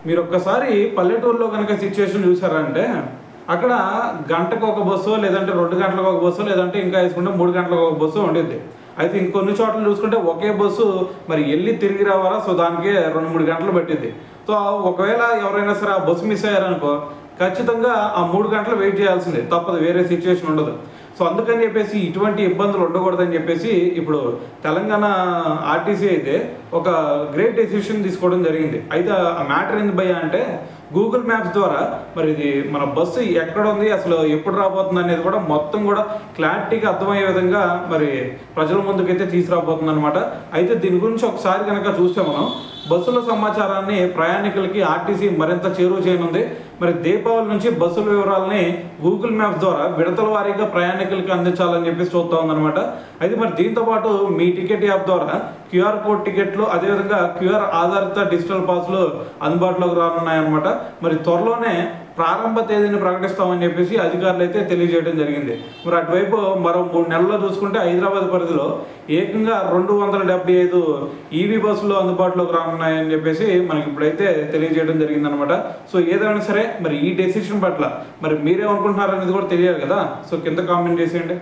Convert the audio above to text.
మీరు ఒక్కసారి పల్లెటూరులో కనుక సిచ్యువేషన్ చూసారంటే అక్కడ గంటకు ఒక బస్సు లేదంటే 2 గంటలకు ఒక బస్సు లేదంటే ఇంకా వేసుకుంటే 3 గంటలకు ఒక బస్సు ఉండిద్ది. అయితే ఇంకొన్ని చోట్ల చూసుకుంటే ఒకే బస్సు మరి వెళ్ళి తిరిగి రావాలా, సో దానికి 2-3 గంటలు పట్టిద్ది. సో ఒకవేళ ఎవరైనా సరే ఆ బస్సు మిస్ అయ్యారనుకో ఖచ్చితంగా ఆ 3 గంటలు వెయిట్ చేయాల్సిందే, తప్పదు, వేరే సిచ్యువేషన్ ఉండదు. సో అందుకని చెప్పేసి ఇటువంటి ఇబ్బందులు ఉండకూడదని చెప్పేసి ఇప్పుడు తెలంగాణ ఆర్టీసీ అయితే ఒక గ్రేట్ డెసిషన్ తీసుకోవడం జరిగింది. అయితే ఆ మ్యాటర్ ఏంది భయ్యా అంటే గూగుల్ మ్యాప్స్ ద్వారా మరి ఇది మన బస్సు ఎక్కడ ఉంది, అసలు ఎప్పుడు రాబోతుంది అనేది కూడా మొత్తం కూడా క్లారిటీగా అర్థమయ్యే విధంగా మరి ప్రజల ముందుకైతే తీసుకురాబోతుంది అనమాట. అయితే దీని గురించి ఒకసారి కనుక చూస్తే మనం బస్సుల సమాచారాన్ని ప్రయాణికులకి ఆర్టీసీ మరింత చేరువ చేయనుంది. మరి దీపావళి నుంచి బస్సుల వివరాలని గూగుల్ మ్యాప్స్ ద్వారా విడతల వారీగా ప్రయాణికులకి అందించాలని చెప్పేసి చూస్తూ ఉందన్నమాట. అయితే మరి దీంతో పాటు మీ టికెట్ యాప్ ద్వారా క్యూఆర్ కోడ్ టికెట్లు, అదేవిధంగా క్యూఆర్ ఆధారిత డిజిటల్ పాస్లు అందుబాటులోకి రానున్నాయన్నమాట. మరి త్వరలోనే ప్రారంభ తేదీని ప్రకటిస్తామని చెప్పేసి అధికారులు అయితే తెలియజేయడం జరిగింది. మరి అటువైపు మరో 3 నెలల్లో చూసుకుంటే హైదరాబాద్ పరిధిలో ఏకంగా 275 ఈవీ బస్సులు అందుబాటులోకి రానున్నాయని చెప్పేసి మనకి ఇప్పుడైతే తెలియజేయడం జరిగిందనమాట. సో ఏదైనా సరే మరి ఈ డెసిషన్ పట్ల మరి మీరేమనుకుంటున్నారు అనేది కూడా తెలియాలి కదా. సో కింద కామెంట్ చేసేయండి.